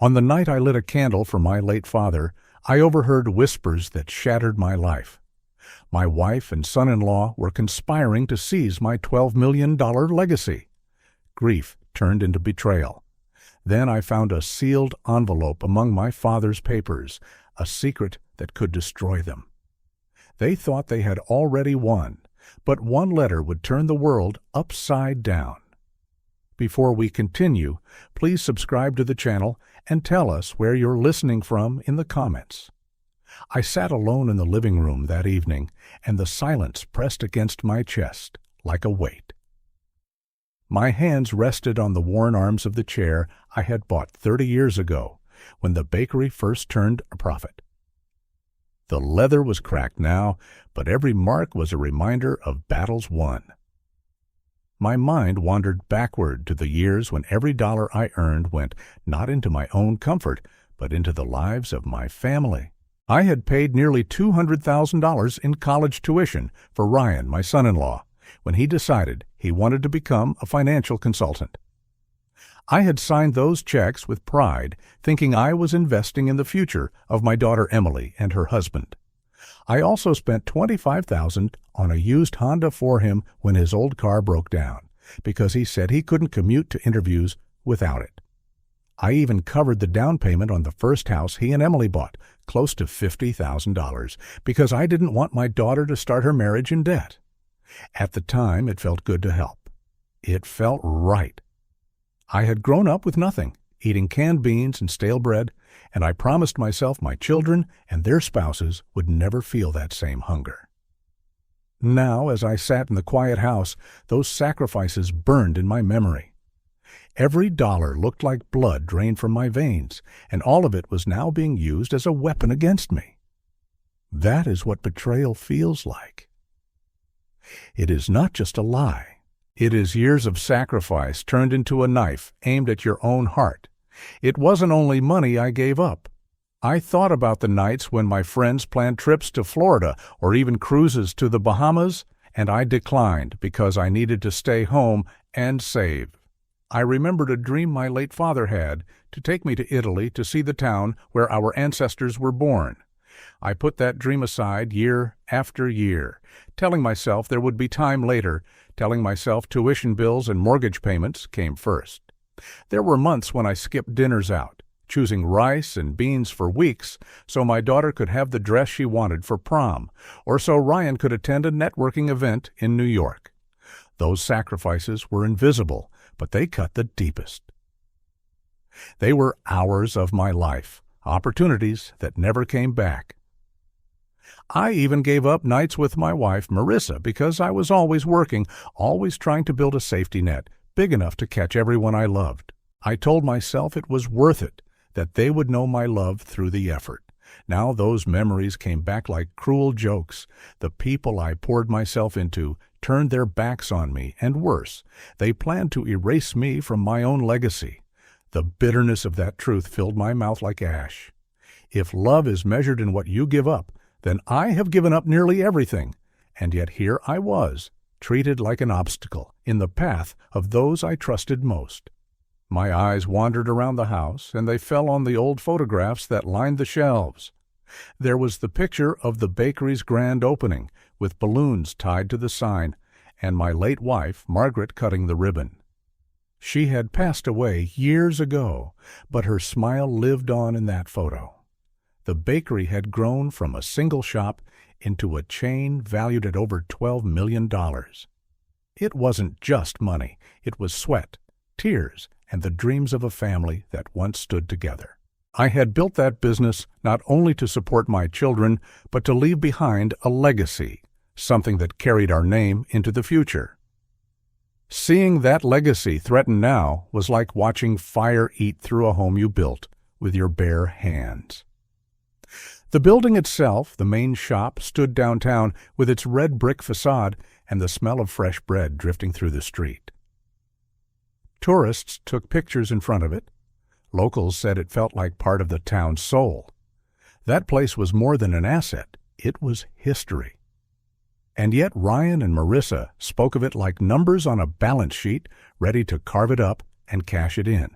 On the night I lit a candle for my late father, I overheard whispers that shattered my life. My wife and son-in-law were conspiring to seize my $12 million legacy. Grief turned into betrayal. Then I found a sealed envelope among my father's papers, a secret that could destroy them. They thought they had already won, but one letter would turn the world upside down. Before we continue, please subscribe to the channel and tell us where you're listening from in the comments. I sat alone in the living room that evening, and the silence pressed against my chest like a weight. My hands rested on the worn arms of the chair I had bought 30 years ago, when the bakery first turned a profit. The leather was cracked now, but every mark was a reminder of battles won. My mind wandered backward to the years when every dollar I earned went not into my own comfort, but into the lives of my family. I had paid nearly $200,000 in college tuition for Ryan, my son-in-law, when he decided he wanted to become a financial consultant. I had signed those checks with pride, thinking I was investing in the future of my daughter Emily and her husband. I also spent $25,000 on a used Honda for him when his old car broke down, because he said he couldn't commute to interviews without it. I even covered the down payment on the first house he and Emily bought, close to $50,000, because I didn't want my daughter to start her marriage in debt. At the time, it felt good to help. It felt right. I had grown up with nothing, eating canned beans and stale bread, and I promised myself my children and their spouses would never feel that same hunger. Now, as I sat in the quiet house, those sacrifices burned in my memory. Every dollar looked like blood drained from my veins, and all of it was now being used as a weapon against me. That is what betrayal feels like. It is not just a lie. It is years of sacrifice turned into a knife aimed at your own heart. It wasn't only money I gave up. I thought about the nights when my friends planned trips to Florida or even cruises to the Bahamas, and I declined because I needed to stay home and save. I remembered a dream my late father had to take me to Italy to see the town where our ancestors were born. I put that dream aside year after year, telling myself there would be time later, telling myself tuition bills and mortgage payments came first. There were months when I skipped dinners out, choosing rice and beans for weeks so my daughter could have the dress she wanted for prom, or so Ryan could attend a networking event in New York. Those sacrifices were invisible, but they cut the deepest. They were hours of my life, opportunities that never came back. I even gave up nights with my wife, Marissa, because I was always working, always trying to build a safety net, big enough to catch everyone I loved. I told myself it was worth it, that they would know my love through the effort. Now those memories came back like cruel jokes. The people I poured myself into turned their backs on me, and worse, they planned to erase me from my own legacy. The bitterness of that truth filled my mouth like ash. If love is measured in what you give up, then I have given up nearly everything, and yet here I was, treated like an obstacle in the path of those I trusted most. My eyes wandered around the house, and they fell on the old photographs that lined the shelves. There was the picture of the bakery's grand opening, with balloons tied to the sign, and my late wife, Margaret, cutting the ribbon. She had passed away years ago, but her smile lived on in that photo. The bakery had grown from a single shop into a chain valued at over $12 million. It wasn't just money. It was sweat, tears, and the dreams of a family that once stood together. I had built that business not only to support my children, but to leave behind a legacy, something that carried our name into the future. Seeing that legacy threatened now was like watching fire eat through a home you built with your bare hands. The building itself, the main shop, stood downtown with its red brick facade and the smell of fresh bread drifting through the street. Tourists took pictures in front of it. Locals said it felt like part of the town's soul. That place was more than an asset. It was history. And yet Ryan and Marissa spoke of it like numbers on a balance sheet, ready to carve it up and cash it in.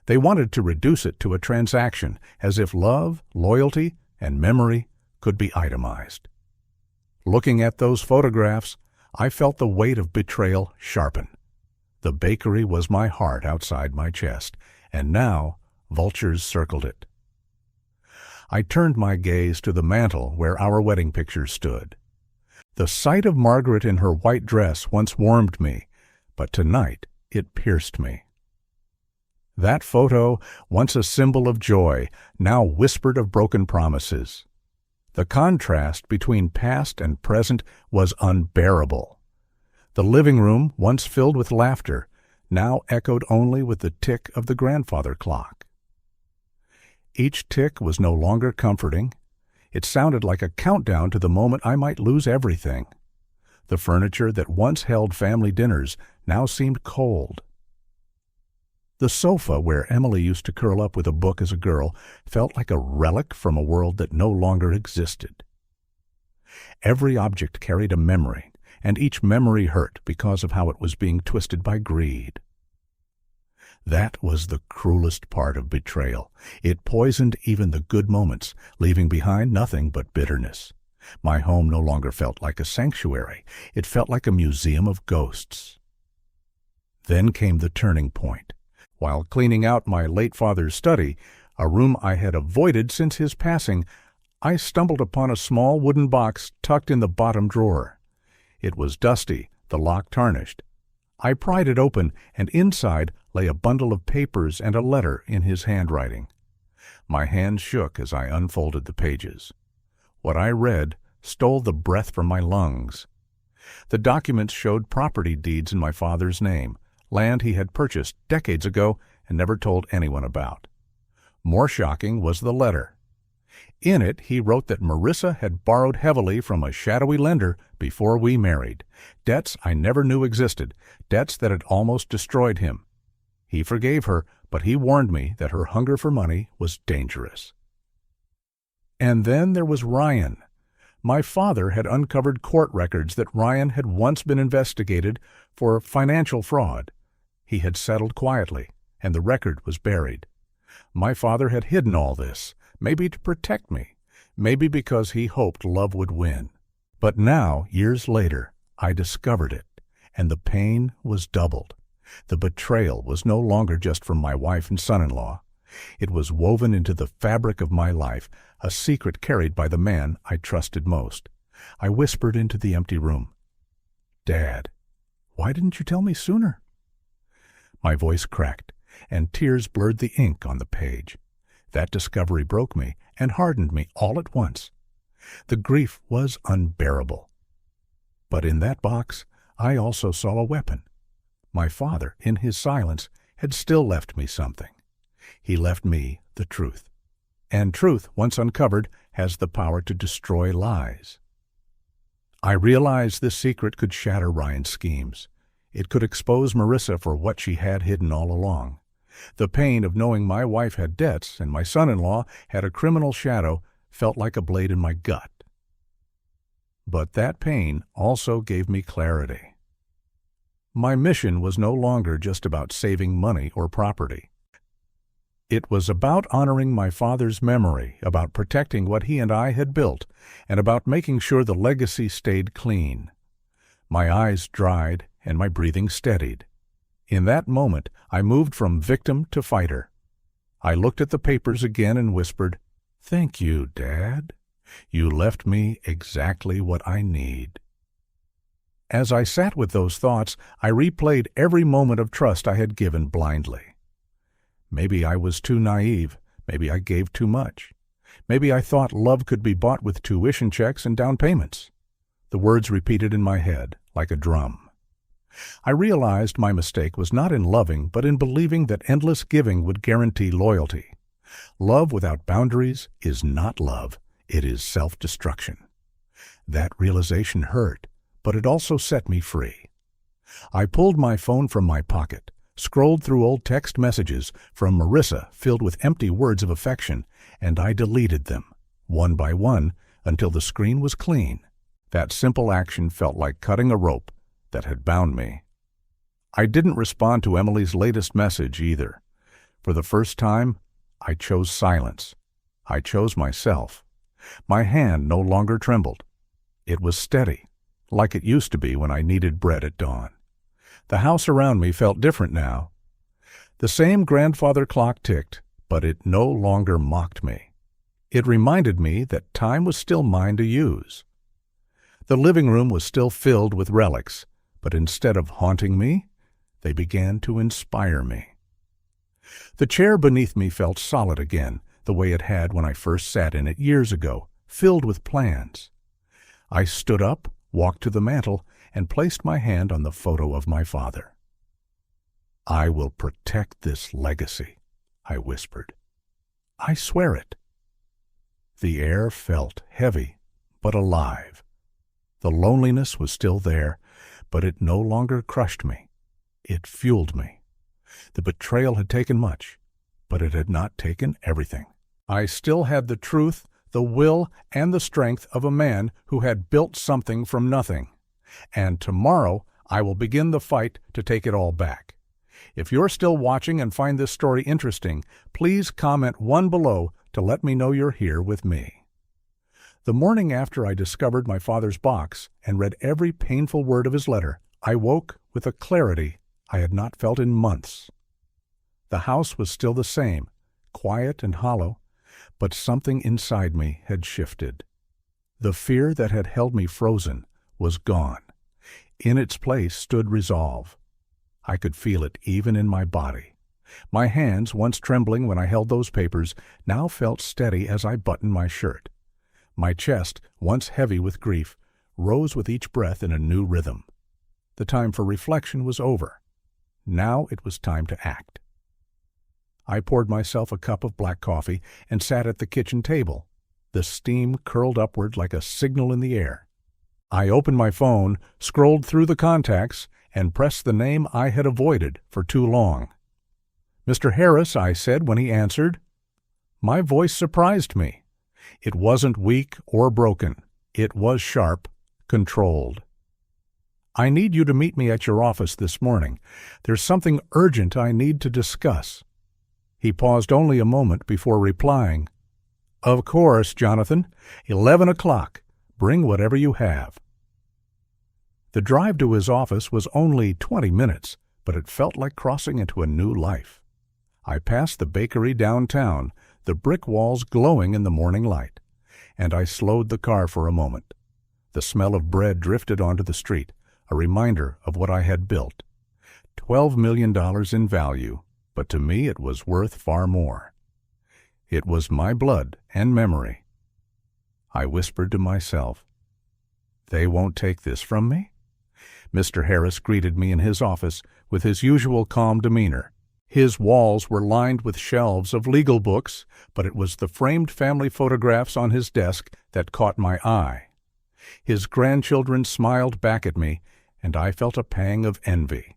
They wanted to reduce it to a transaction, as if love, loyalty, and memory could be itemized. Looking at those photographs, I felt the weight of betrayal sharpen. The bakery was my heart outside my chest, and now vultures circled it. I turned my gaze to the mantel where our wedding pictures stood. The sight of Margaret in her white dress once warmed me, but tonight it pierced me. That photo, once a symbol of joy, now whispered of broken promises. The contrast between past and present was unbearable. The living room, once filled with laughter, now echoed only with the tick of the grandfather clock. Each tick was no longer comforting. It sounded like a countdown to the moment I might lose everything. The furniture that once held family dinners now seemed cold. The sofa where Emily used to curl up with a book as a girl felt like a relic from a world that no longer existed. Every object carried a memory, and each memory hurt because of how it was being twisted by greed. That was the cruelest part of betrayal. It poisoned even the good moments, leaving behind nothing but bitterness. My home no longer felt like a sanctuary. It felt like a museum of ghosts. Then came the turning point. While cleaning out my late father's study, a room I had avoided since his passing, I stumbled upon a small wooden box tucked in the bottom drawer. It was dusty, the lock tarnished. I pried it open, and inside lay a bundle of papers and a letter in his handwriting. My hands shook as I unfolded the pages. What I read stole the breath from my lungs. The documents showed property deeds in my father's name, land he had purchased decades ago and never told anyone about. More shocking was the letter. In it, he wrote that Marissa had borrowed heavily from a shadowy lender before we married, debts I never knew existed, debts that had almost destroyed him. He forgave her, but he warned me that her hunger for money was dangerous. And then there was Ryan. My father had uncovered court records that Ryan had once been investigated for financial fraud. He had settled quietly, and the record was buried. My father had hidden all this, maybe to protect me, maybe because he hoped love would win. But now, years later, I discovered it, and the pain was doubled. The betrayal was no longer just from my wife and son-in-law. It was woven into the fabric of my life, a secret carried by the man I trusted most. I whispered into the empty room, "Dad, why didn't you tell me sooner?" My voice cracked, and tears blurred the ink on the page. That discovery broke me and hardened me all at once. The grief was unbearable. But in that box, I also saw a weapon. My father, in his silence, had still left me something. He left me the truth. And truth, once uncovered, has the power to destroy lies. I realized this secret could shatter Ryan's schemes. It could expose Marissa for what she had hidden all along. The pain of knowing my wife had debts and my son-in-law had a criminal shadow felt like a blade in my gut. But that pain also gave me clarity. My mission was no longer just about saving money or property. It was about honoring my father's memory, about protecting what he and I had built, and about making sure the legacy stayed clean. My eyes dried and my breathing steadied. In that moment, I moved from victim to fighter. I looked at the papers again and whispered, "Thank you, Dad. You left me exactly what I need." As I sat with those thoughts, I replayed every moment of trust I had given blindly. Maybe I was too naive. Maybe I gave too much. Maybe I thought love could be bought with tuition checks and down payments. The words repeated in my head like a drum. I realized my mistake was not in loving, but in believing that endless giving would guarantee loyalty. Love without boundaries is not love. It is self-destruction. That realization hurt, but it also set me free. I pulled my phone from my pocket, scrolled through old text messages from Marissa filled with empty words of affection, and I deleted them, one by one, until the screen was clean. That simple action felt like cutting a rope that had bound me. I didn't respond to Emily's latest message either. For the first time, I chose silence. I chose myself. My hand no longer trembled. It was steady, like it used to be when I needed bread at dawn. The house around me felt different now. The same grandfather clock ticked, but it no longer mocked me. It reminded me that time was still mine to use. The living room was still filled with relics, but instead of haunting me, they began to inspire me. The chair beneath me felt solid again, the way it had when I first sat in it years ago, filled with plans. I stood up, walked to the mantel, and placed my hand on the photo of my father. "I will protect this legacy," I whispered. "I swear it." The air felt heavy, but alive. The loneliness was still there, but it no longer crushed me. It fueled me. The betrayal had taken much, but it had not taken everything. I still had the truth, the will, and the strength of a man who had built something from nothing. And tomorrow I will begin the fight to take it all back. If you're still watching and find this story interesting, please comment 1 below to let me know you're here with me. The morning after I discovered my father's box and read every painful word of his letter, I woke with a clarity I had not felt in months. The house was still the same, quiet and hollow, but something inside me had shifted. The fear that had held me frozen was gone. In its place stood resolve. I could feel it even in my body. My hands, once trembling when I held those papers, now felt steady as I buttoned my shirt. My chest, once heavy with grief, rose with each breath in a new rhythm. The time for reflection was over. Now it was time to act. I poured myself a cup of black coffee and sat at the kitchen table. The steam curled upward like a signal in the air. I opened my phone, scrolled through the contacts, and pressed the name I had avoided for too long. "Mr. Harris," I said when he answered. My voice surprised me. It wasn't weak or broken. It was sharp, controlled. "I need you to meet me at your office this morning. There's something urgent I need to discuss." He paused only a moment before replying, "Of course, Jonathan. 11 o'clock. Bring whatever you have." The drive to his office was only 20 minutes, but it felt like crossing into a new life. I passed the bakery downtown, the brick walls glowing in the morning light, and I slowed the car for a moment. The smell of bread drifted onto the street, a reminder of what I had built. $12 million in value, but to me it was worth far more. It was my blood and memory. I whispered to myself, "They won't take this from me?" Mr. Harris greeted me in his office with his usual calm demeanor. His walls were lined with shelves of legal books, but it was the framed family photographs on his desk that caught my eye. His grandchildren smiled back at me, and I felt a pang of envy.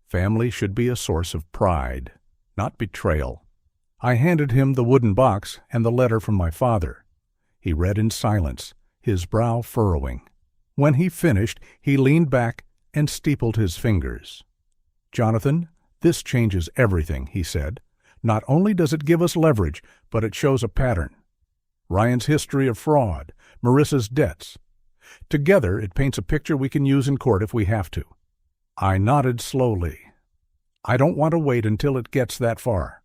Family should be a source of pride, not betrayal. I handed him the wooden box and the letter from my father. He read in silence, his brow furrowing. When he finished, he leaned back and steepled his fingers. "Jonathan, this changes everything," he said. "Not only does it give us leverage, but it shows a pattern. Ryan's history of fraud, Marissa's debts. Together, it paints a picture we can use in court if we have to." I nodded slowly. "I don't want to wait until it gets that far.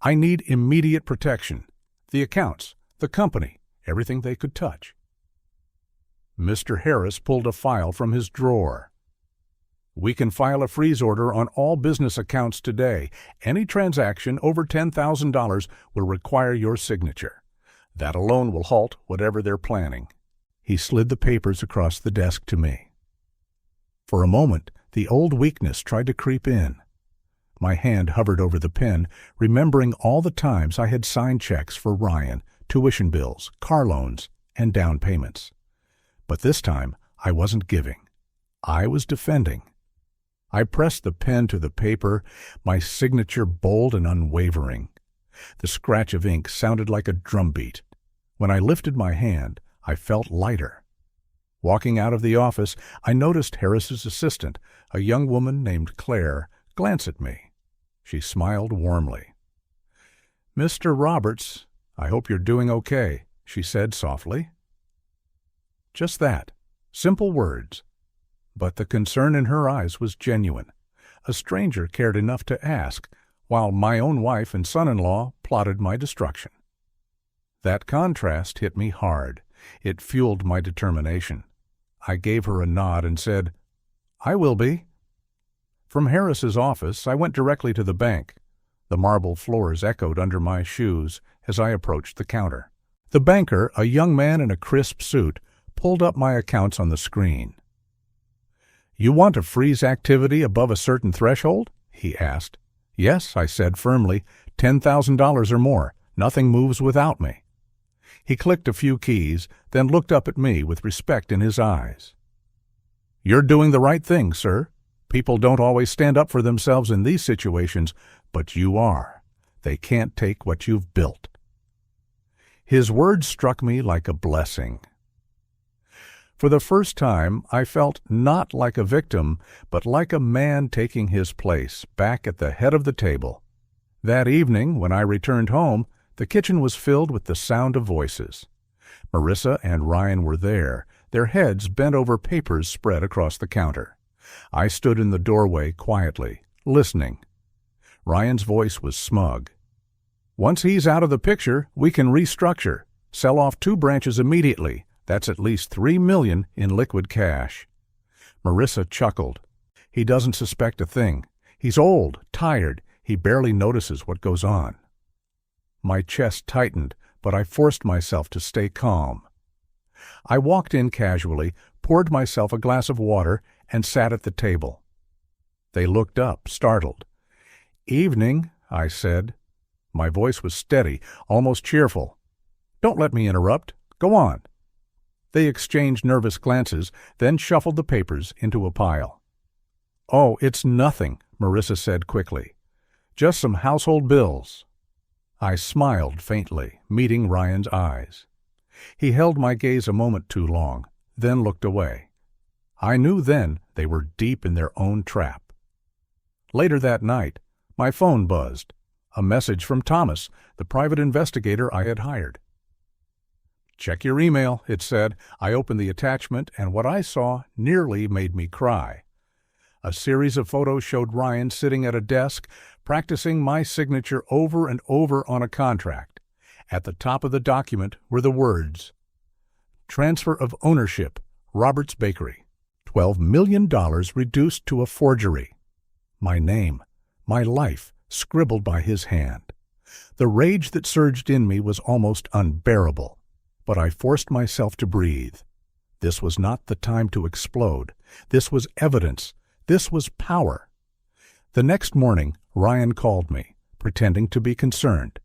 I need immediate protection. The accounts, the company, everything they could touch." Mr. Harris pulled a file from his drawer. "We can file a freeze order on all business accounts today. Any transaction over $10,000 will require your signature. That alone will halt whatever they're planning." He slid the papers across the desk to me. For a moment, the old weakness tried to creep in. My hand hovered over the pen, remembering all the times I had signed checks for Ryan, tuition bills, car loans, and down payments. But this time, I wasn't giving. I was defending. I pressed the pen to the paper, my signature bold and unwavering. The scratch of ink sounded like a drumbeat. When I lifted my hand, I felt lighter. Walking out of the office, I noticed Harris's assistant, a young woman named Claire, glance at me. She smiled warmly. "Mr. Roberts, I hope you're doing okay," she said softly. Just that. Simple words. But the concern in her eyes was genuine. A stranger cared enough to ask, while my own wife and son-in-law plotted my destruction. That contrast hit me hard. It fueled my determination. I gave her a nod and said, "I will be." From Harris's office, I went directly to the bank. The marble floors echoed under my shoes as I approached the counter. The banker, a young man in a crisp suit, pulled up my accounts on the screen. "You want to freeze activity above a certain threshold?" he asked. "Yes," I said firmly, $10,000 or more. Nothing moves without me. He clicked a few keys, then looked up at me with respect in his eyes. "You're doing the right thing, sir. People don't always stand up for themselves in these situations, but you are. They can't take what you've built." His words struck me like a blessing. For the first time, I felt not like a victim, but like a man taking his place back at the head of the table. That evening, when I returned home, the kitchen was filled with the sound of voices. Marissa and Ryan were there, their heads bent over papers spread across the counter. I stood in the doorway quietly, listening. Ryan's voice was smug. "Once he's out of the picture, we can restructure. Sell off 2 branches immediately. That's at least $3 million in liquid cash." Marissa chuckled. "He doesn't suspect a thing. He's old, tired. He barely notices what goes on." My chest tightened, but I forced myself to stay calm. I walked in casually, poured myself a glass of water, and sat at the table. They looked up, startled. "Evening," I said. My voice was steady, almost cheerful. "Don't let me interrupt. Go on." They exchanged nervous glances, then shuffled the papers into a pile. "Oh, it's nothing," Marissa said quickly. "Just some household bills." I smiled faintly, meeting Ryan's eyes. He held my gaze a moment too long, then looked away. I knew then they were deep in their own trap. Later that night, my phone buzzed. A message from Thomas, the private investigator I had hired. "Check your email," it said. I opened the attachment, and what I saw nearly made me cry. A series of photos showed Ryan sitting at a desk, practicing my signature over and over on a contract. At the top of the document were the words, "Transfer of ownership, Roberts Bakery. $12 million reduced to a forgery." My name, my life, scribbled by his hand. The rage that surged in me was almost unbearable, but I forced myself to breathe. This was not the time to explode. This was evidence. This was power. The next morning, Ryan called me, pretending to be concerned.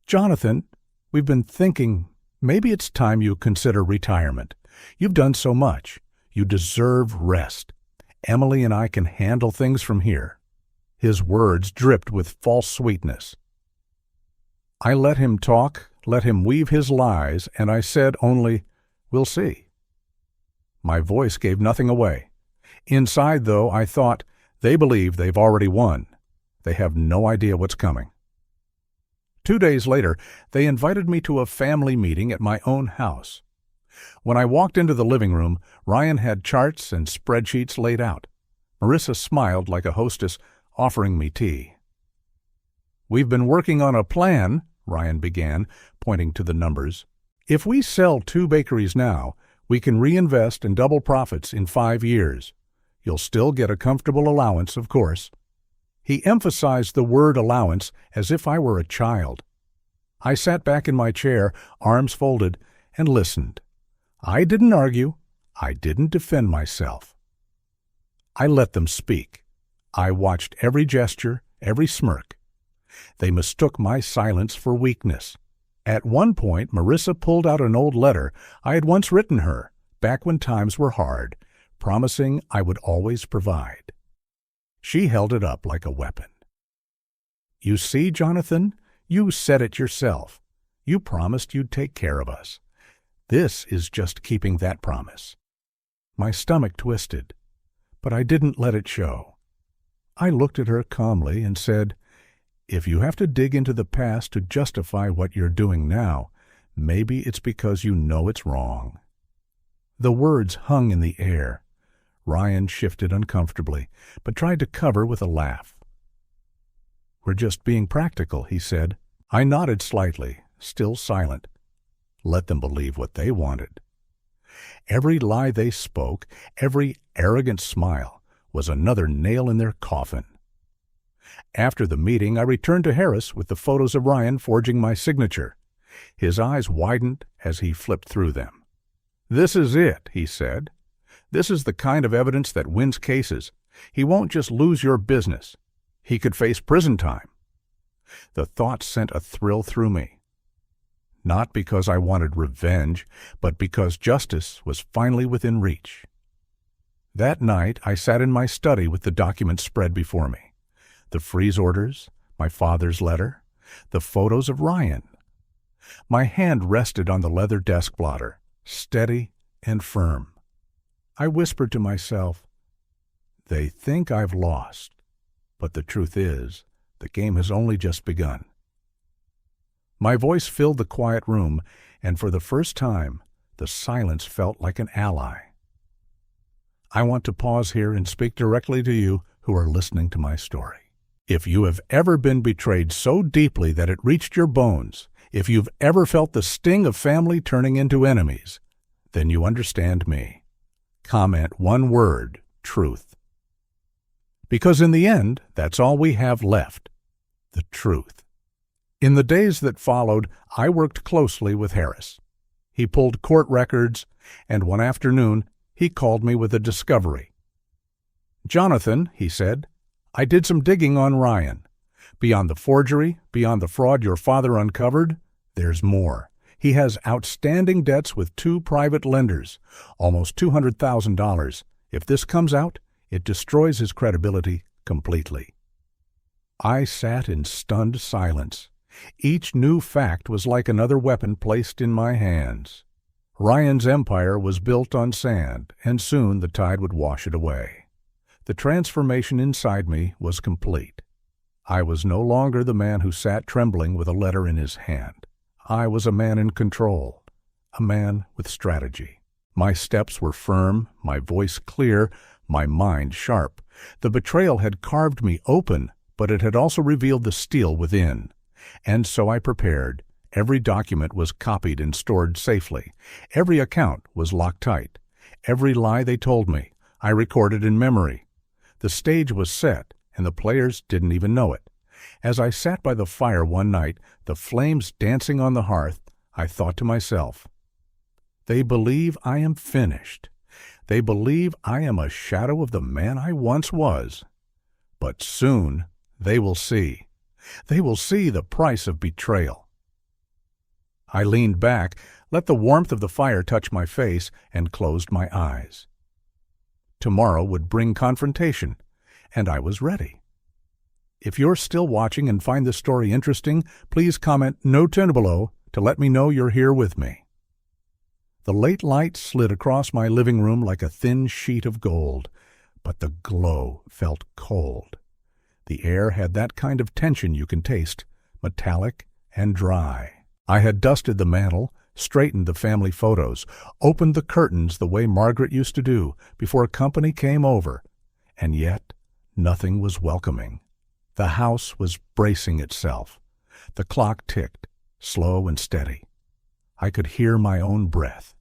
"Jonathan, we've been thinking maybe it's time you consider retirement. You've done so much. You deserve rest. Emily and I can handle things from here." His words dripped with false sweetness. I let him talk, let him weave his lies, and I said only, "We'll see." My voice gave nothing away. Inside, though, I thought, they believe they've already won. They have no idea what's coming. 2 days later, they invited me to a family meeting at my own house. When I walked into the living room, Ryan had charts and spreadsheets laid out. Marissa smiled like a hostess, offering me tea. "We've been working on a plan," Ryan began, pointing to the numbers. "If we sell 2 bakeries now, we can reinvest and double profits in 5 years. You'll still get a comfortable allowance, of course." He emphasized the word allowance as if I were a child. I sat back in my chair, arms folded, and listened. I didn't argue. I didn't defend myself. I let them speak. I watched every gesture, every smirk. They mistook my silence for weakness. At one point, Marissa pulled out an old letter I had once written her, back when times were hard, promising I would always provide. She held it up like a weapon. "You see, Jonathan, you said it yourself. You promised you'd take care of us. This is just keeping that promise." My stomach twisted, but I didn't let it show. I looked at her calmly and said, If you have to dig into the past to justify what you're doing now, maybe it's because you know it's wrong." The words hung in the air. Ryan shifted uncomfortably, but tried to cover with a laugh. "We're just being practical," he said. I nodded slightly, still silent. Let them believe what they wanted. Every lie they spoke, every arrogant smile, was another nail in their coffin. After the meeting, I returned to Harris with the photos of Ryan forging my signature. His eyes widened as he flipped through them. "This is it," he said. "This is the kind of evidence that wins cases. He won't just lose your business. He could face prison time." The thought sent a thrill through me. Not because I wanted revenge, but because justice was finally within reach. That night, I sat in my study with the documents spread before me. The freeze orders, my father's letter, the photos of Ryan. My hand rested on the leather desk blotter, steady and firm. I whispered to myself, "They think I've lost, but the truth is, the game has only just begun." My voice filled the quiet room, and for the first time, the silence felt like an ally. I want to pause here and speak directly to you who are listening to my story. If you have ever been betrayed so deeply that it reached your bones, if you've ever felt the sting of family turning into enemies, then you understand me. Comment one word, truth. Because in the end, that's all we have left, the truth. In the days that followed, I worked closely with Harris. He pulled court records, and one afternoon, he called me with a discovery. "Jonathan," he said, "I did some digging on Ryan. Beyond the forgery, beyond the fraud your father uncovered, there's more. He has outstanding debts with 2 private lenders, almost $200,000. If this comes out, it destroys his credibility completely." I sat in stunned silence. Each new fact was like another weapon placed in my hands. Ryan's empire was built on sand, and soon the tide would wash it away. The transformation inside me was complete. I was no longer the man who sat trembling with a letter in his hand. I was a man in control, a man with strategy. My steps were firm, my voice clear, my mind sharp. The betrayal had carved me open, but it had also revealed the steel within. And so I prepared. Every document was copied and stored safely. Every account was locked tight. Every lie they told me, I recorded in memory. The stage was set, and the players didn't even know it. As I sat by the fire one night, the flames dancing on the hearth, I thought to myself, "They believe I am finished. They believe I am a shadow of the man I once was. But soon they will see. They will see the price of betrayal." I leaned back, let the warmth of the fire touch my face, and closed my eyes. Tomorrow would bring confrontation, and I was ready. If you're still watching and find this story interesting, please comment "No 10" below to let me know you're here with me. The late light slid across my living room like a thin sheet of gold, but the glow felt cold. The air had that kind of tension you can taste, metallic and dry. I had dusted the mantel, straightened the family photos, opened the curtains the way Margaret used to do before company came over, and yet nothing was welcoming. The house was bracing itself. The clock ticked, slow and steady. I could hear my own breath.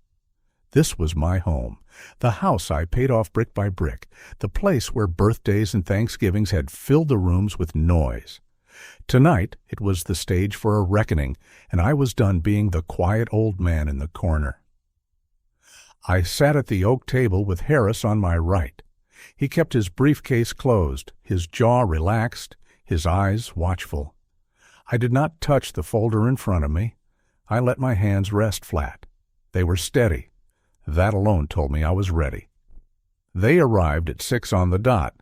This was my home, the house I paid off brick by brick, the place where birthdays and Thanksgivings had filled the rooms with noise. Tonight it was the stage for a reckoning, and I was done being the quiet old man in the corner. I sat at the oak table with Harris on my right. He kept his briefcase closed, his jaw relaxed, his eyes watchful. I did not touch the folder in front of me. I let my hands rest flat. They were steady. That alone told me I was ready. They arrived at 6 on the dot.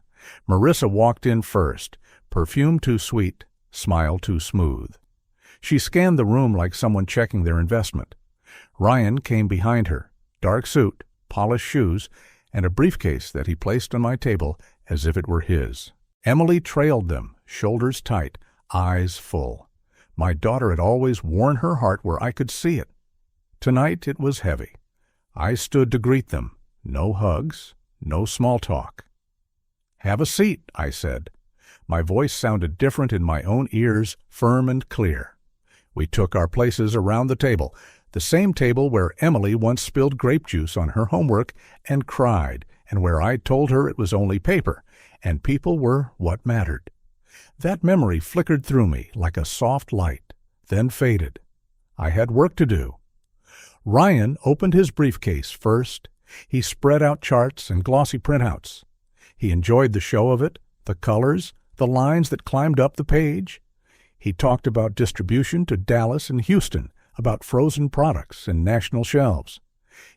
Marissa walked in first, perfume too sweet, smile too smooth. She scanned the room like someone checking their investment. Ryan came behind her, dark suit, polished shoes, and a briefcase that he placed on my table as if it were his. Emily trailed them, shoulders tight, eyes full. My daughter had always worn her heart where I could see it. Tonight it was heavy. I stood to greet them. No hugs, no small talk. "Have a seat," I said. My voice sounded different in my own ears, firm and clear. We took our places around the table, the same table where Emily once spilled grape juice on her homework and cried, and where I told her it was only paper, and people were what mattered. That memory flickered through me like a soft light, then faded. I had work to do. Ryan opened his briefcase first. He spread out charts and glossy printouts. He enjoyed the show of it, the colors, the lines that climbed up the page. He talked about distribution to Dallas and Houston, about frozen products and national shelves.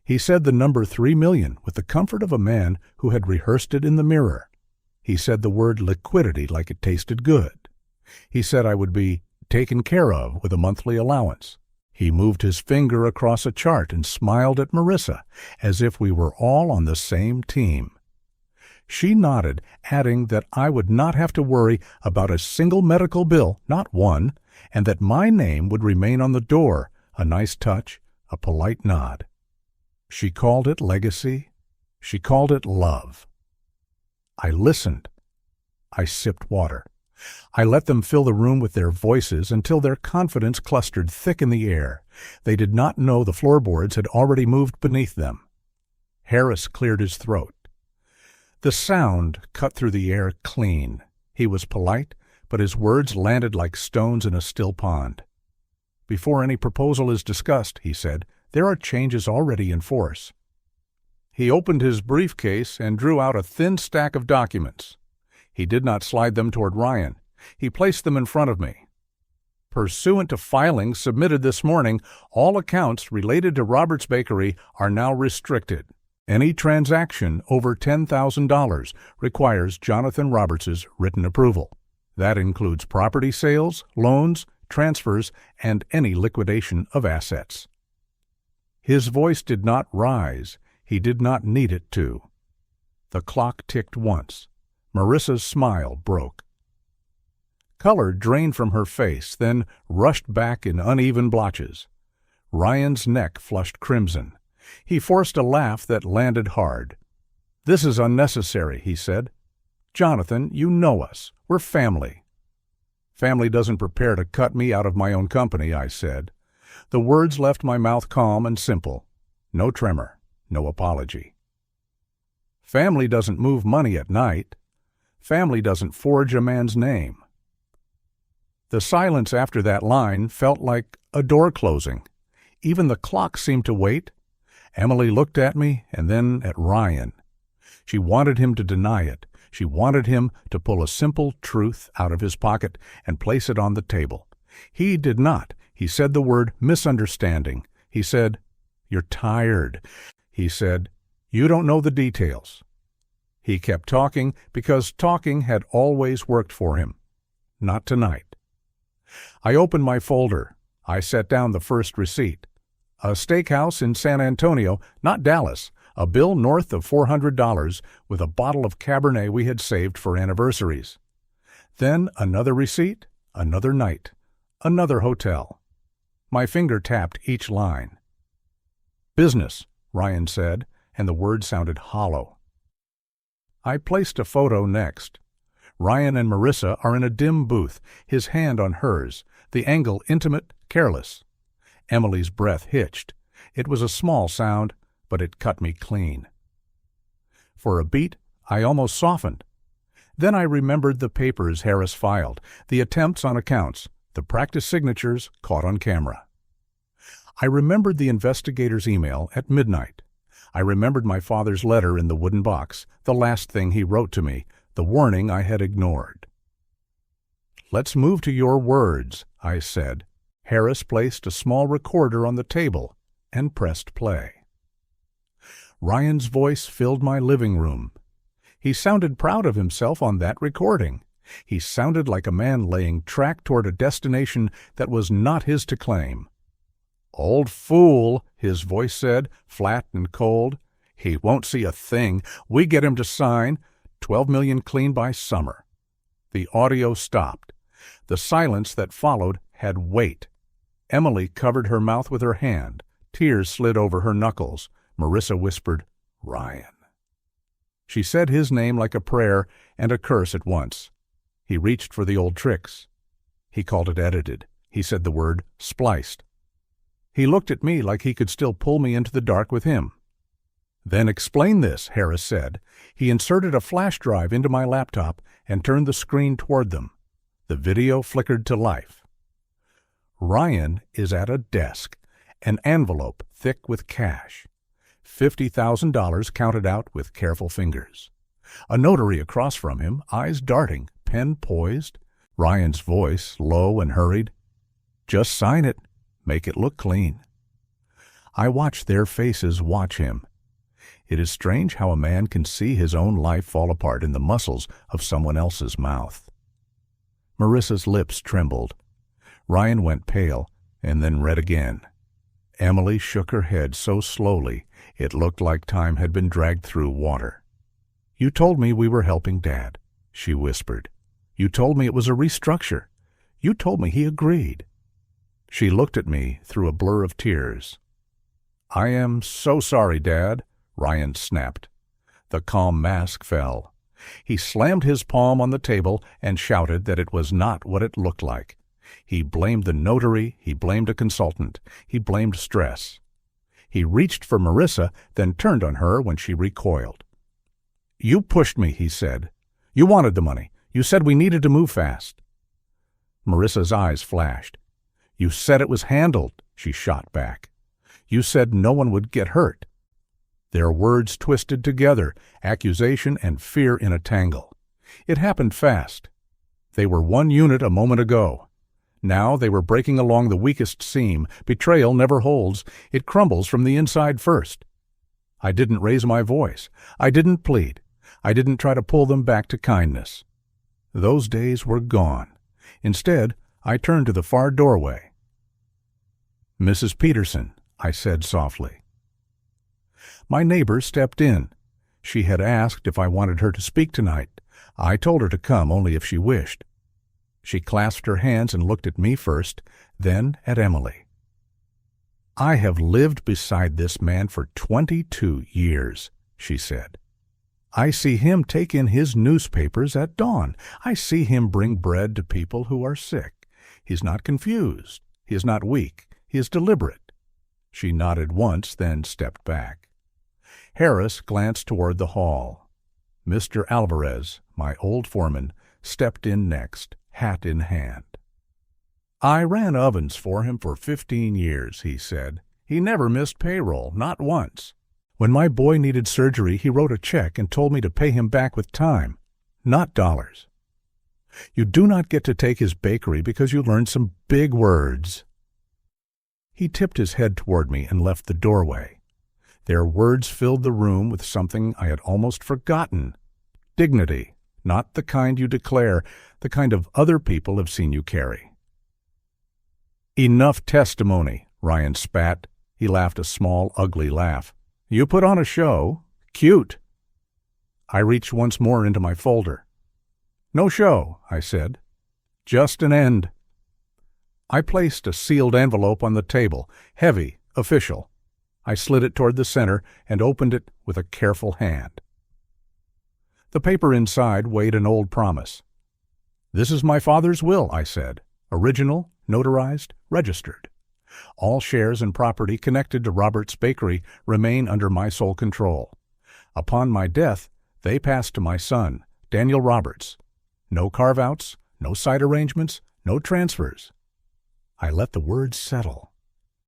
He said the number 3 million with the comfort of a man who had rehearsed it in the mirror. He said the word liquidity like it tasted good. He said I would be taken care of with a monthly allowance. He moved his finger across a chart and smiled at Marissa, as if we were all on the same team. She nodded, adding that I would not have to worry about a single medical bill, not one, and that my name would remain on the door, a nice touch, a polite nod. She called it legacy. She called it love. I listened. I sipped water. I let them fill the room with their voices until their confidence clustered thick in the air. They did not know the floorboards had already moved beneath them. Harris cleared his throat. The sound cut through the air clean. He was polite, but his words landed like stones in a still pond. "Before any proposal is discussed," he said, "there are changes already in force." He opened his briefcase and drew out a thin stack of documents. He did not slide them toward Ryan. He placed them in front of me. "Pursuant to filings submitted this morning, all accounts related to Roberts Bakery are now restricted. Any transaction over $10,000 requires Jonathan Roberts's written approval. That includes property sales, loans, transfers, and any liquidation of assets." His voice did not rise. He did not need it to. The clock ticked once. Marissa's smile broke. Color drained from her face, then rushed back in uneven blotches. Ryan's neck flushed crimson. He forced a laugh that landed hard. "This is unnecessary," he said. "Jonathan, you know us. We're family." "Family doesn't prepare to cut me out of my own company," I said. The words left my mouth calm and simple. No tremor, no apology. "Family doesn't move money at night. Family doesn't forge a man's name." The silence after that line felt like a door closing. Even the clock seemed to wait. Emily looked at me and then at Ryan. She wanted him to deny it. She wanted him to pull a simple truth out of his pocket and place it on the table. He did not. He said the word misunderstanding. He said, "You're tired." He said, "You don't know the details." He kept talking because talking had always worked for him. Not tonight. I opened my folder. I set down the first receipt. A steakhouse in San Antonio, not Dallas, a bill north of $400 with a bottle of Cabernet we had saved for anniversaries. Then another receipt, another night, another hotel. My finger tapped each line. "Business," Ryan said, and the word sounded hollow. I placed a photo next. Ryan and Marissa are in a dim booth, his hand on hers, the angle intimate, careless. Emily's breath hitched. It was a small sound, but it cut me clean. For a beat, I almost softened. Then I remembered the papers Harris filed, the attempts on accounts, the practice signatures caught on camera. I remembered the investigator's email at midnight. I remembered my father's letter in the wooden box, the last thing he wrote to me, the warning I had ignored. "Let's move to your words," I said. Harris placed a small recorder on the table and pressed play. Ryan's voice filled my living room. He sounded proud of himself on that recording. He sounded like a man laying track toward a destination that was not his to claim. "Old fool," his voice said, flat and cold. "He won't see a thing. We get him to sign. $12 million clean by summer." The audio stopped. The silence that followed had weight. Emily covered her mouth with her hand. Tears slid over her knuckles. Marissa whispered, "Ryan." She said his name like a prayer and a curse at once. He reached for the old tricks. He called it edited. He said the word spliced. He looked at me like he could still pull me into the dark with him. "Then explain this," Harris said. He inserted a flash drive into my laptop and turned the screen toward them. The video flickered to life. Ryan is at a desk, an envelope thick with cash. $50,000 counted out with careful fingers. A notary across from him, eyes darting, pen poised. Ryan's voice, low and hurried. "Just sign it. Make it look clean." I watched their faces watch him. It is strange how a man can see his own life fall apart in the muscles of someone else's mouth. Marissa's lips trembled. Ryan went pale and then red again. Emily shook her head so slowly it looked like time had been dragged through water. "You told me we were helping Dad," she whispered. "You told me it was a restructure. You told me he agreed." She looked at me through a blur of tears. "I am so sorry, Dad," Ryan snapped. The calm mask fell. He slammed his palm on the table and shouted that it was not what it looked like. He blamed the notary, he blamed a consultant, he blamed stress. He reached for Marissa, then turned on her when she recoiled. "You pushed me," he said. "You wanted the money. You said we needed to move fast." Marissa's eyes flashed. "You said it was handled," she shot back. "You said no one would get hurt." Their words twisted together, accusation and fear in a tangle. It happened fast. They were one unit a moment ago. Now they were breaking along the weakest seam. Betrayal never holds. It crumbles from the inside first. I didn't raise my voice. I didn't plead. I didn't try to pull them back to kindness. Those days were gone. Instead, I turned to the far doorway. "Mrs. Peterson," I said softly. My neighbor stepped in. She had asked if I wanted her to speak tonight. I told her to come only if she wished. She clasped her hands and looked at me first, then at Emily. "I have lived beside this man for 22 years, she said. "I see him take in his newspapers at dawn. I see him bring bread to people who are sick. He's not confused. He is not weak. He is deliberate." She nodded once, then stepped back. Harris glanced toward the hall. Mr. Alvarez, my old foreman, stepped in next, hat in hand. "I ran ovens for him for 15 years, he said. "He never missed payroll, not once. When my boy needed surgery, he wrote a check and told me to pay him back with time, not dollars. You do not get to take his bakery because you learned some big words." He tipped his head toward me and left the doorway. Their words filled the room with something I had almost forgotten. Dignity, not the kind you declare, the kind of other people have seen you carry. "Enough testimony," Ryan spat. He laughed a small, ugly laugh. "You put on a show. Cute." I reached once more into my folder. "No show," I said. "Just an end." I placed a sealed envelope on the table, heavy, official. I slid it toward the center and opened it with a careful hand. The paper inside weighed an old promise. "This is my father's will," I said. "Original, notarized, registered. All shares and property connected to Robert's Bakery remain under my sole control. Upon my death, they pass to my son, Daniel Roberts. No carve-outs, no side arrangements, no transfers." I let the words settle.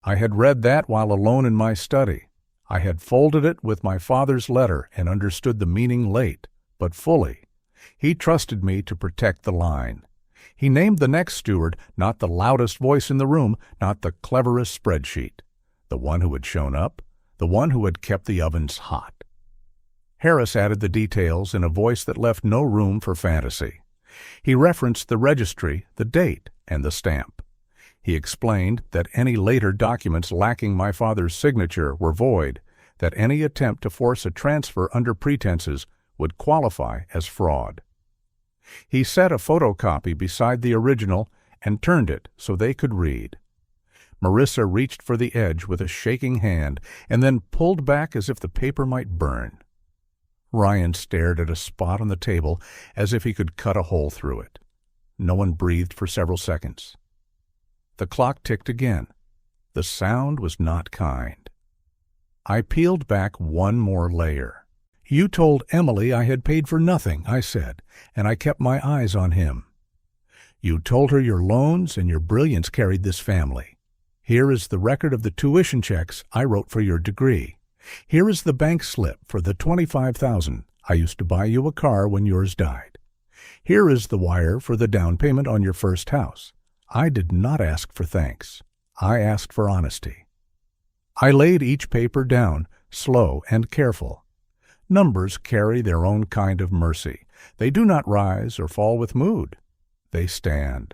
I had read that while alone in my study. I had folded it with my father's letter and understood the meaning late, but fully. He trusted me to protect the line. He named the next steward, not the loudest voice in the room, not the cleverest spreadsheet. The one who had shown up, the one who had kept the ovens hot. Harris added the details in a voice that left no room for fantasy. He referenced the registry, the date, and the stamp. He explained that any later documents lacking my father's signature were void, that any attempt to force a transfer under pretenses would qualify as fraud. He set a photocopy beside the original and turned it so they could read. Marissa reached for the edge with a shaking hand and then pulled back as if the paper might burn. Ryan stared at a spot on the table as if he could cut a hole through it. No one breathed for several seconds. The clock ticked again. The sound was not kind. I peeled back one more layer. "You told Emily I had paid for nothing," I said, and I kept my eyes on him. "You told her your loans and your brilliance carried this family. Here is the record of the tuition checks I wrote for your degree. Here is the bank slip for the $25,000 I used to buy you a car when yours died. Here is the wire for the down payment on your first house. I did not ask for thanks. I asked for honesty." I laid each paper down, slow and careful. Numbers carry their own kind of mercy. They do not rise or fall with mood. They stand.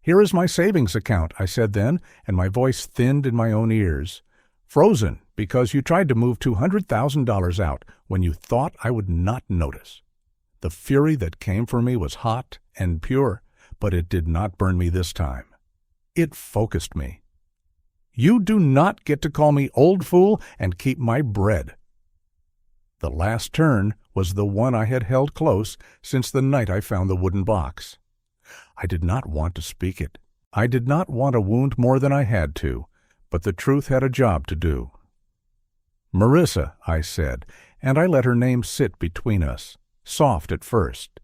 "Here is my savings account," I said then, and my voice thinned in my own ears. "Frozen because you tried to move $200,000 out when you thought I would not notice." The fury that came for me was hot and pure, but it did not burn me this time. It focused me. "You do not get to call me old fool and keep my bread." The last turn was the one I had held close since the night I found the wooden box. I did not want to speak it. I did not want to wound more than I had to, but the truth had a job to do. "Marissa," I said, and I let her name sit between us, soft at first.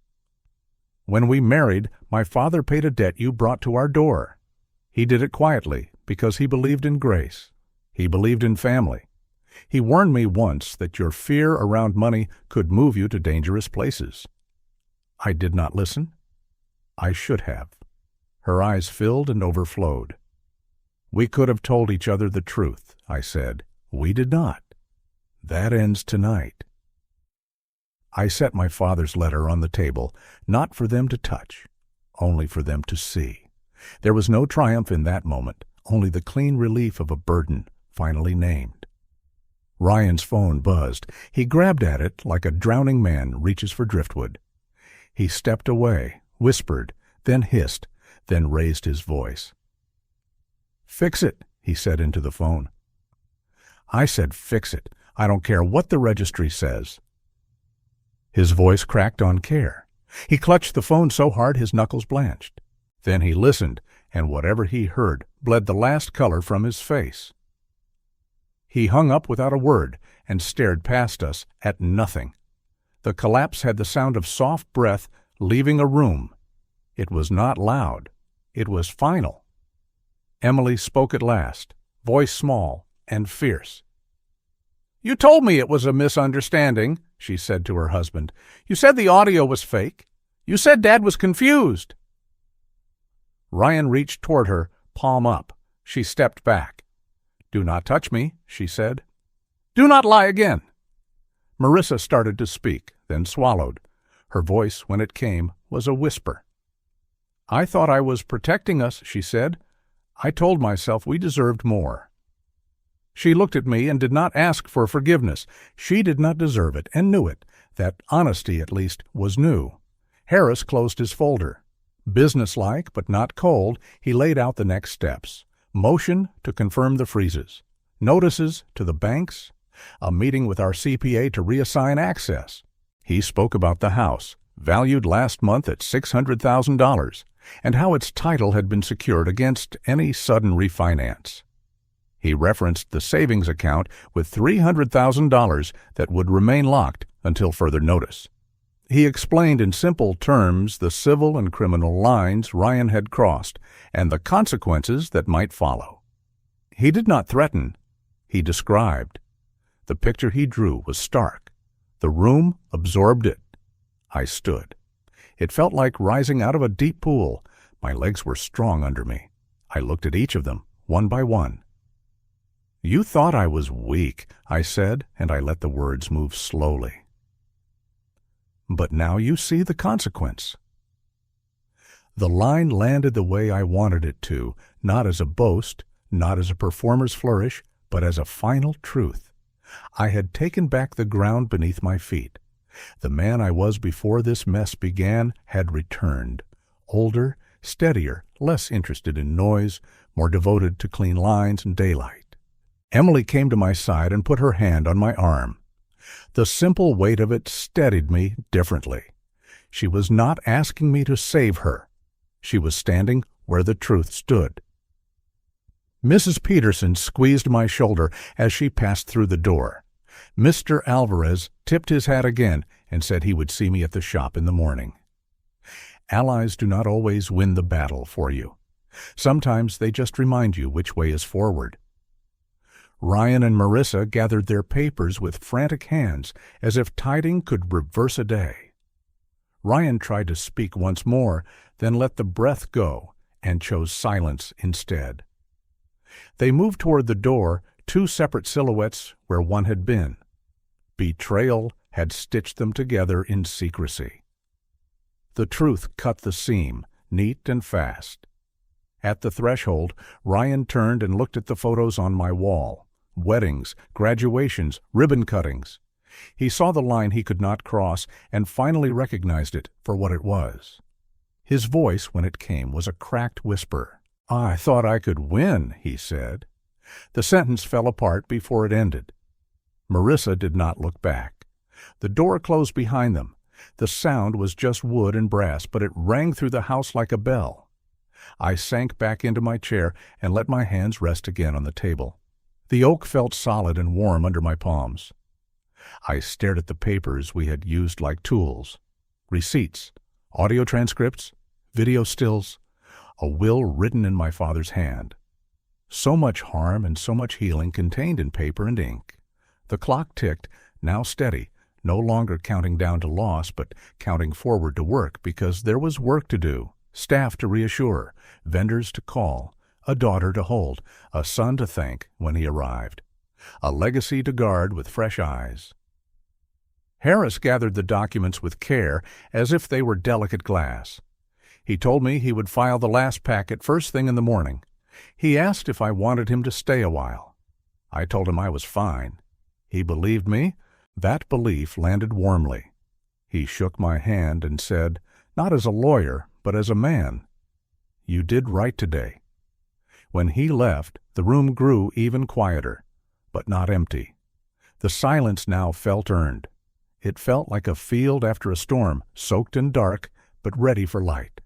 "When we married, my father paid a debt you brought to our door. He did it quietly because he believed in grace. He believed in family. He warned me once that your fear around money could move you to dangerous places. I did not listen. I should have." Her eyes filled and overflowed. "We could have told each other the truth," I said. "We did not. That ends tonight." I set my father's letter on the table, not for them to touch, only for them to see. There was no triumph in that moment, only the clean relief of a burden finally named. Ryan's phone buzzed. He grabbed at it like a drowning man reaches for driftwood. He stepped away, whispered, then hissed, then raised his voice. "Fix it," he said into the phone. I said, "Fix it. I don't care what the registry says." His voice cracked on care. He clutched the phone so hard his knuckles blanched. Then he listened, and whatever he heard bled the last color from his face. He hung up without a word and stared past us at nothing. The collapse had the sound of soft breath leaving a room. It was not loud. It was final. Emily spoke at last, voice small and fierce. "You told me it was a misunderstanding," she said to her husband. "You said the audio was fake. You said Dad was confused." Ryan reached toward her, palm up. She stepped back. "Do not touch me," she said. "Do not lie again." Marissa started to speak, then swallowed. Her voice, when it came, was a whisper. "I thought I was protecting us," she said. "I told myself we deserved more." She looked at me and did not ask for forgiveness. She did not deserve it and knew it. That honesty, at least, was new. Harris closed his folder. Businesslike but not cold, he laid out the next steps. Motion to confirm the freezes. Notices to the banks. A meeting with our CPA to reassign access. He spoke about the house, valued last month at $600,000, and how its title had been secured against any sudden refinance. He referenced the savings account with $300,000 that would remain locked until further notice. He explained in simple terms the civil and criminal lines Ryan had crossed and the consequences that might follow. He did not threaten. He described. The picture he drew was stark. The room absorbed it. I stood. It felt like rising out of a deep pool. My legs were strong under me. I looked at each of them, one by one. "You thought I was weak," I said, and I let the words move slowly. "But now you see the consequence." The line landed the way I wanted it to, not as a boast, not as a performer's flourish, but as a final truth. I had taken back the ground beneath my feet. The man I was before this mess began had returned, older, steadier, less interested in noise, more devoted to clean lines and daylight. Emily came to my side and put her hand on my arm. The simple weight of it steadied me differently. She was not asking me to save her. She was standing where the truth stood. Mrs. Peterson squeezed my shoulder as she passed through the door. Mr. Alvarez tipped his hat again and said he would see me at the shop in the morning. Allies do not always win the battle for you. Sometimes they just remind you which way is forward. Ryan and Marissa gathered their papers with frantic hands, as if tiding could reverse a day. Ryan tried to speak once more, then let the breath go, and chose silence instead. They moved toward the door, two separate silhouettes where one had been. Betrayal had stitched them together in secrecy. The truth cut the seam, neat and fast. At the threshold, Ryan turned and looked at the photos on my wall. Weddings, graduations, ribbon cuttings. He saw the line he could not cross and finally recognized it for what it was. His voice, when it came, was a cracked whisper. "I thought I could win," he said. The sentence fell apart before it ended. Marissa did not look back. The door closed behind them. The sound was just wood and brass, but it rang through the house like a bell. I sank back into my chair and let my hands rest again on the table. The oak felt solid and warm under my palms. I stared at the papers we had used like tools. Receipts, audio transcripts, video stills, a will written in my father's hand. So much harm and so much healing contained in paper and ink. The clock ticked, now steady, no longer counting down to loss, but counting forward to work, because there was work to do, staff to reassure, vendors to call, a daughter to hold, a son to thank when he arrived, a legacy to guard with fresh eyes. Harris gathered the documents with care as if they were delicate glass. He told me he would file the last packet first thing in the morning. He asked if I wanted him to stay a while. I told him I was fine. He believed me. That belief landed warmly. He shook my hand and said, not as a lawyer, but as a man, "You did right today." When he left, the room grew even quieter, but not empty. The silence now felt earned. It felt like a field after a storm, soaked and dark, but ready for light.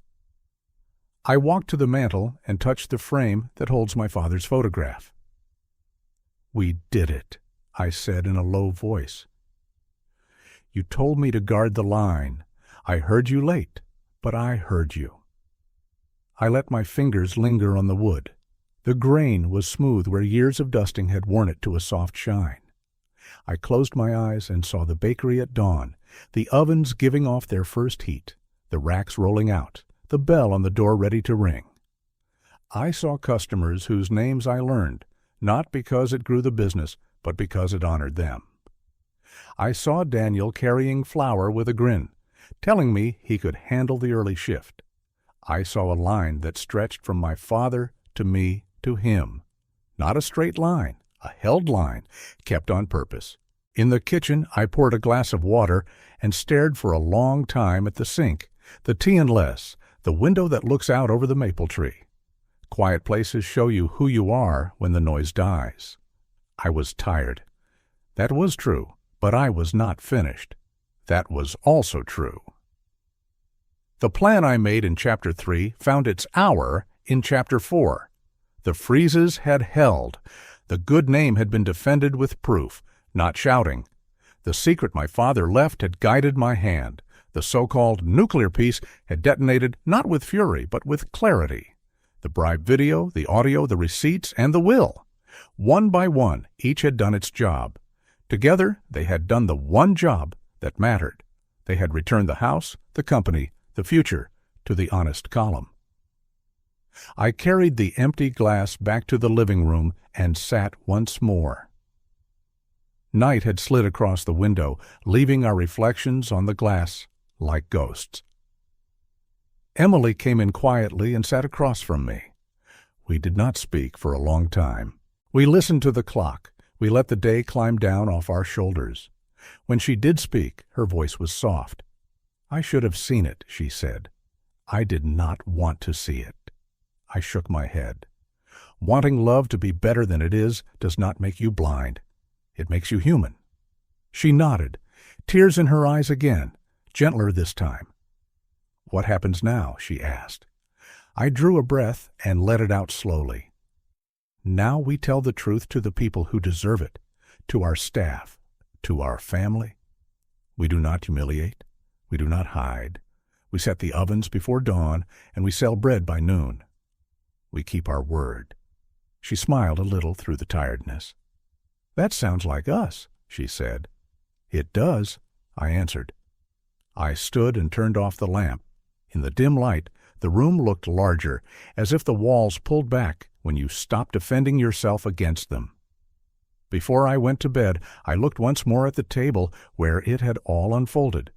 I walked to the mantel and touched the frame that holds my father's photograph. "We did it," I said in a low voice. "You told me to guard the line. I heard you late, but I heard you." I let my fingers linger on the wood. The grain was smooth where years of dusting had worn it to a soft shine. I closed my eyes and saw the bakery at dawn, the ovens giving off their first heat, the racks rolling out, the bell on the door ready to ring. I saw customers whose names I learned, not because it grew the business, but because it honored them. I saw Daniel carrying flour with a grin, telling me he could handle the early shift. I saw a line that stretched from my father to me to him. Not a straight line, a held line, kept on purpose. In the kitchen, I poured a glass of water and stared for a long time at the sink, the tea and less, the window that looks out over the maple tree. Quiet places show you who you are when the noise dies. I was tired. That was true, but I was not finished. That was also true. The plan I made in Chapter 3 found its hour in Chapter 4. The freezes had held. The good name had been defended with proof, not shouting. The secret my father left had guided my hand. The so-called nuclear piece had detonated not with fury, but with clarity. The bribe video, the audio, the receipts, and the will. One by one, each had done its job. Together, they had done the one job that mattered. They had returned the house, the company, the future, to the honest column. I carried the empty glass back to the living room and sat once more. Night had slid across the window, leaving our reflections on the glass like ghosts. Emily came in quietly and sat across from me. We did not speak for a long time. We listened to the clock. We let the day climb down off our shoulders. When she did speak, her voice was soft. "I should have seen it," she said. "I did not want to see it." I shook my head. "Wanting love to be better than it is does not make you blind. It makes you human." She nodded, tears in her eyes again, gentler this time. "What happens now?" she asked. I drew a breath and let it out slowly. "Now we tell the truth to the people who deserve it, to our staff, to our family. We do not humiliate. We do not hide. We set the ovens before dawn, and we sell bread by noon. We keep our word." She smiled a little through the tiredness. "That sounds like us," she said. "It does," I answered. I stood and turned off the lamp. In the dim light, the room looked larger, as if the walls pulled back when you stopped defending yourself against them. Before I went to bed, I looked once more at the table where it had all unfolded.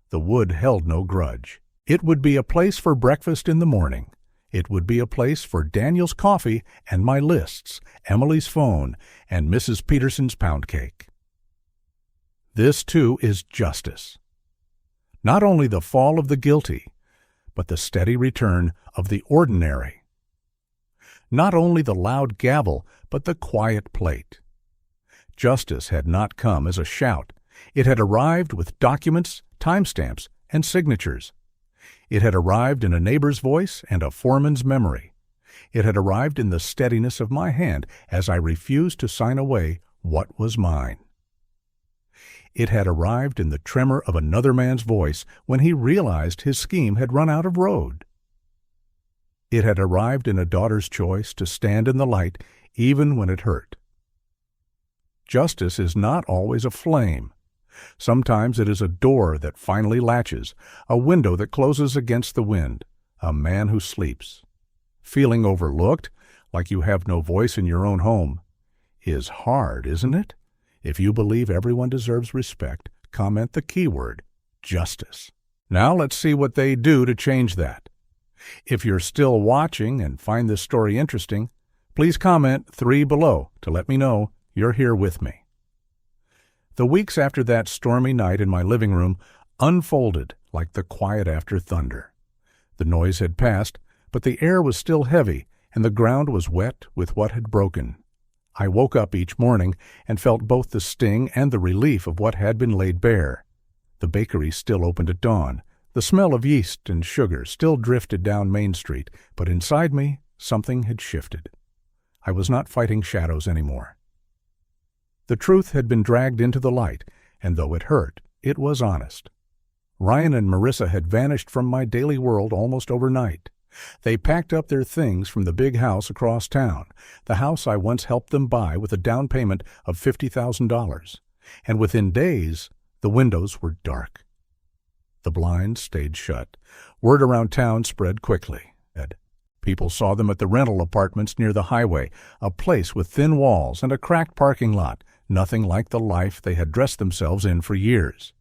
The wood held no grudge. It would be a place for breakfast in the morning. It would be a place for Daniel's coffee and my lists, Emily's phone, and Mrs. Peterson's pound cake. This, too, is justice. Not only the fall of the guilty, but the steady return of the ordinary. Not only the loud gavel, but the quiet plate. Justice had not come as a shout. It had arrived with documents, timestamps, and signatures. It had arrived in a neighbor's voice and a foreman's memory. It had arrived in the steadiness of my hand as I refused to sign away what was mine. It had arrived in the tremor of another man's voice when he realized his scheme had run out of road. It had arrived in a daughter's choice to stand in the light even when it hurt. Justice is not always a flame. Sometimes it is a door that finally latches, a window that closes against the wind, a man who sleeps. Feeling overlooked, like you have no voice in your own home, is hard, isn't it? If you believe everyone deserves respect, comment the keyword, justice. Now let's see what they do to change that. If you're still watching and find this story interesting, please comment 3 below to let me know you're here with me. The weeks after that stormy night in my living room unfolded like the quiet after thunder. The noise had passed, but the air was still heavy, and the ground was wet with what had broken. I woke up each morning and felt both the sting and the relief of what had been laid bare. The bakery still opened at dawn. The smell of yeast and sugar still drifted down Main Street, but inside me something had shifted. I was not fighting shadows anymore. The truth had been dragged into the light, and though it hurt, it was honest. Ryan and Marissa had vanished from my daily world almost overnight. They packed up their things from the big house across town, the house I once helped them buy with a down payment of $50,000, and within days the windows were dark. The blinds stayed shut. Word around town spread quickly. People saw them at the rental apartments near the highway, a place with thin walls and a cracked parking lot, nothing like the life they had dressed themselves in for years.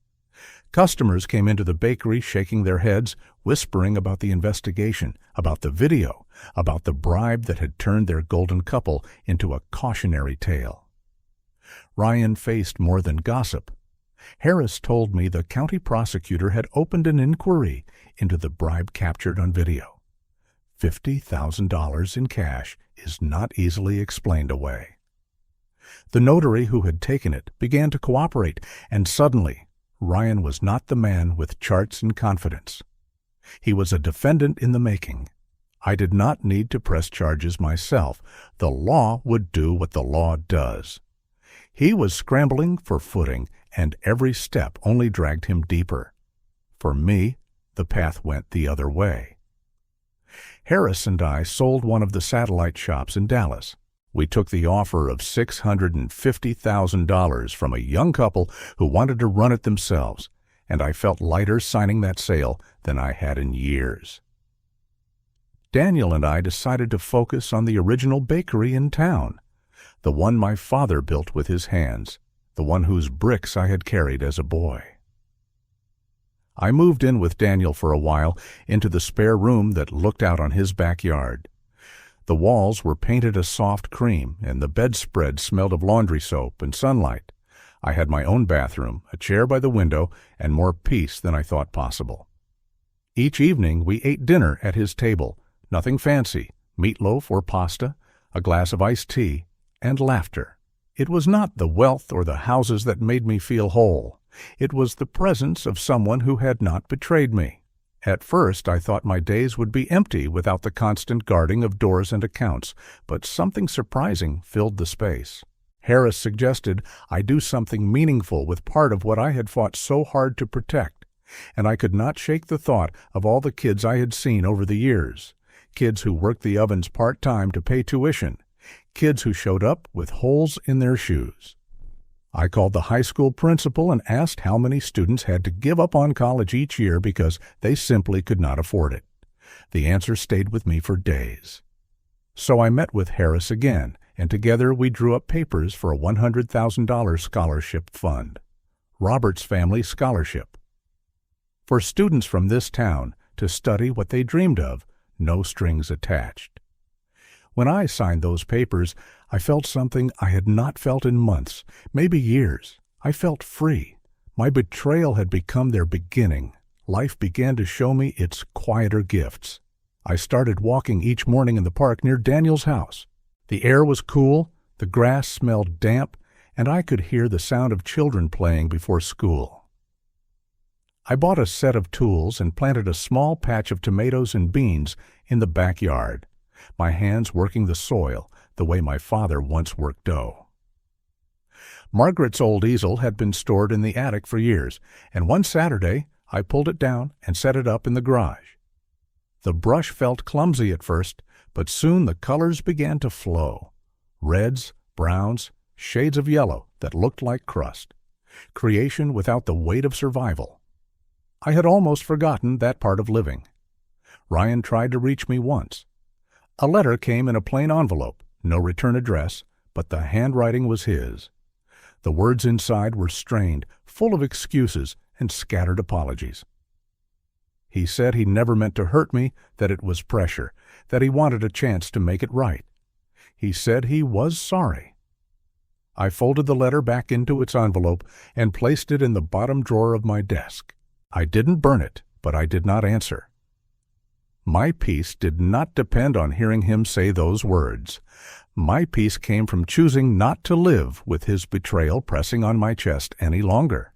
Customers came into the bakery shaking their heads, whispering about the investigation, about the video, about the bribe that had turned their golden couple into a cautionary tale. Ryan faced more than gossip. Harris told me the county prosecutor had opened an inquiry into the bribe captured on video. $50,000 in cash is not easily explained away. The notary who had taken it began to cooperate, and suddenly Ryan was not the man with charts and confidence. He was a defendant in the making. I did not need to press charges myself. The law would do what the law does. He was scrambling for footing, and every step only dragged him deeper. For me, the path went the other way. Harris and I sold one of the satellite shops in Dallas. We took the offer of $650,000 from a young couple who wanted to run it themselves, and I felt lighter signing that sale than I had in years. Daniel and I decided to focus on the original bakery in town, the one my father built with his hands, the one whose bricks I had carried as a boy. I moved in with Daniel for a while into the spare room that looked out on his backyard. The walls were painted a soft cream, and the bedspread smelled of laundry soap and sunlight. I had my own bathroom, a chair by the window, and more peace than I thought possible. Each evening we ate dinner at his table, nothing fancy, meatloaf or pasta, a glass of iced tea, and laughter. It was not the wealth or the houses that made me feel whole. It was the presence of someone who had not betrayed me. At first I thought my days would be empty without the constant guarding of doors and accounts, but something surprising filled the space. Harris suggested I do something meaningful with part of what I had fought so hard to protect, and I could not shake the thought of all the kids I had seen over the years. Kids who worked the ovens part-time to pay tuition. Kids who showed up with holes in their shoes. I called the high school principal and asked how many students had to give up on college each year because they simply could not afford it. The answer stayed with me for days. So I met with Harris again, and together we drew up papers for a $100,000 scholarship fund. Robert's Family Scholarship. For students from this town to study what they dreamed of, no strings attached. When I signed those papers, I felt something I had not felt in months, maybe years. I felt free. My betrayal had become their beginning. Life began to show me its quieter gifts. I started walking each morning in the park near Daniel's house. The air was cool, the grass smelled damp, and I could hear the sound of children playing before school. I bought a set of tools and planted a small patch of tomatoes and beans in the backyard, my hands working the soil the way my father once worked dough. Margaret's old easel had been stored in the attic for years, and one Saturday I pulled it down and set it up in the garage. The brush felt clumsy at first, but soon the colors began to flow. Reds, browns, shades of yellow that looked like crust. Creation without the weight of survival. I had almost forgotten that part of living. Ryan tried to reach me once. A letter came in a plain envelope, no return address, but the handwriting was his. The words inside were strained, full of excuses and scattered apologies. He said he never meant to hurt me, that it was pressure, that he wanted a chance to make it right. He said he was sorry. I folded the letter back into its envelope and placed it in the bottom drawer of my desk. I didn't burn it, but I did not answer. My peace did not depend on hearing him say those words. My peace came from choosing not to live with his betrayal pressing on my chest any longer.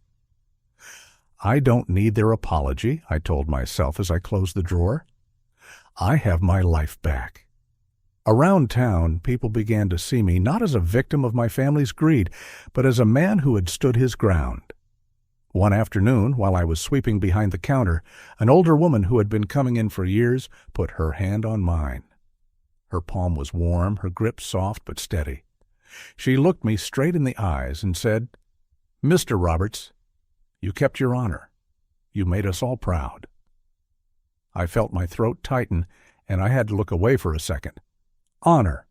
I don't need their apology, I told myself as I closed the drawer. I have my life back. Around town, people began to see me not as a victim of my family's greed, but as a man who had stood his ground. One afternoon, while I was sweeping behind the counter, an older woman who had been coming in for years put her hand on mine. Her palm was warm, her grip soft but steady. She looked me straight in the eyes and said, "Mr. Roberts, you kept your honor. You made us all proud." I felt my throat tighten, and I had to look away for a second. Honor.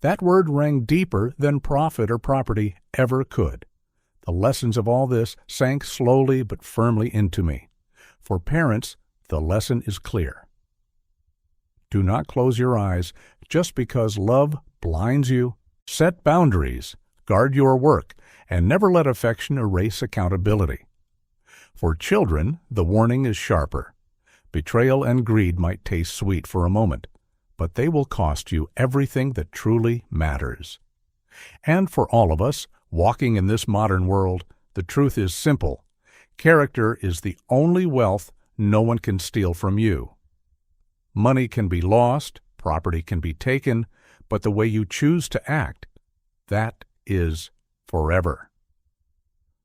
That word rang deeper than profit or property ever could. The lessons of all this sank slowly but firmly into me. For parents, the lesson is clear. Do not close your eyes just because love blinds you. Set boundaries, guard your work, and never let affection erase accountability. For children, the warning is sharper. Betrayal and greed might taste sweet for a moment, but they will cost you everything that truly matters. And for all of us, walking in this modern world, the truth is simple. Character is the only wealth no one can steal from you. Money can be lost, property can be taken, but the way you choose to act, that is forever.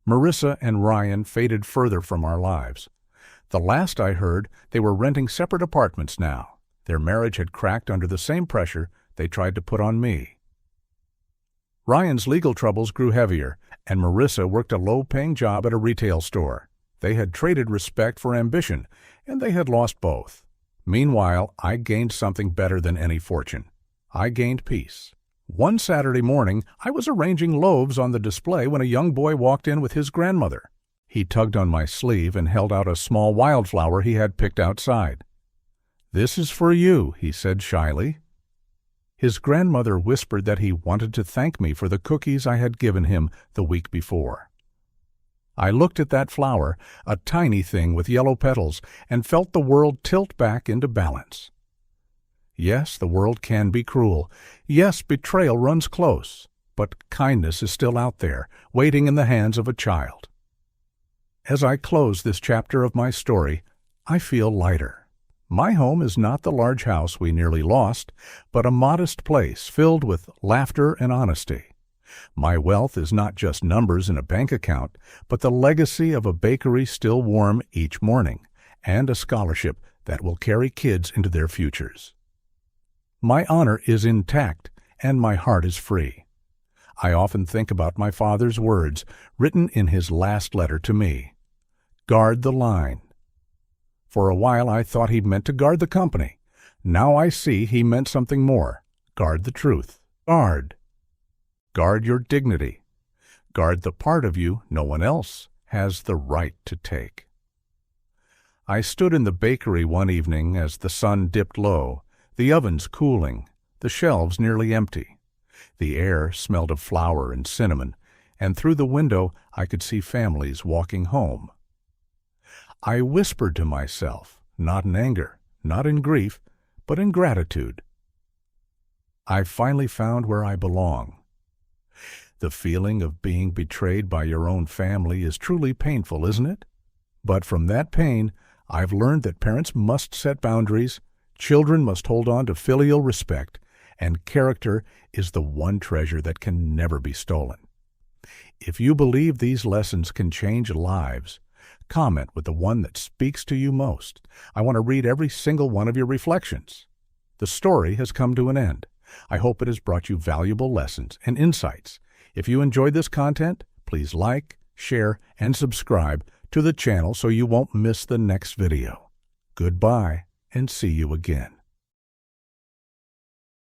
Marissa and Ryan faded further from our lives. The last I heard, they were renting separate apartments now. Their marriage had cracked under the same pressure they tried to put on me. Ryan's legal troubles grew heavier, and Marissa worked a low-paying job at a retail store. They had traded respect for ambition, and they had lost both. Meanwhile, I gained something better than any fortune. I gained peace. One Saturday morning, I was arranging loaves on the display when a young boy walked in with his grandmother. He tugged on my sleeve and held out a small wildflower he had picked outside. "This is for you," he said shyly. His grandmother whispered that he wanted to thank me for the cookies I had given him the week before. I looked at that flower, a tiny thing with yellow petals, and felt the world tilt back into balance. Yes, the world can be cruel. Yes, betrayal runs close. But kindness is still out there, waiting in the hands of a child. As I close this chapter of my story, I feel lighter. My home is not the large house we nearly lost, but a modest place filled with laughter and honesty. My wealth is not just numbers in a bank account, but the legacy of a bakery still warm each morning, and a scholarship that will carry kids into their futures. My honor is intact, and my heart is free. I often think about my father's words, written in his last letter to me. Guard the line. For a while I thought he meant to guard the company. Now I see he meant something more. Guard the truth. Guard. Guard your dignity. Guard the part of you no one else has the right to take. I stood in the bakery one evening as the sun dipped low, the ovens cooling, the shelves nearly empty. The air smelled of flour and cinnamon, and through the window I could see families walking home. I whispered to myself, not in anger, not in grief, but in gratitude. I finally found where I belong. The feeling of being betrayed by your own family is truly painful, isn't it? But from that pain, I've learned that parents must set boundaries, children must hold on to filial respect, and character is the one treasure that can never be stolen. If you believe these lessons can change lives, comment with the one that speaks to you most. I want to read every single one of your reflections. The story has come to an end. I hope it has brought you valuable lessons and insights. If you enjoyed this content, please like, share, and subscribe to the channel so you won't miss the next video. Goodbye, and see you again.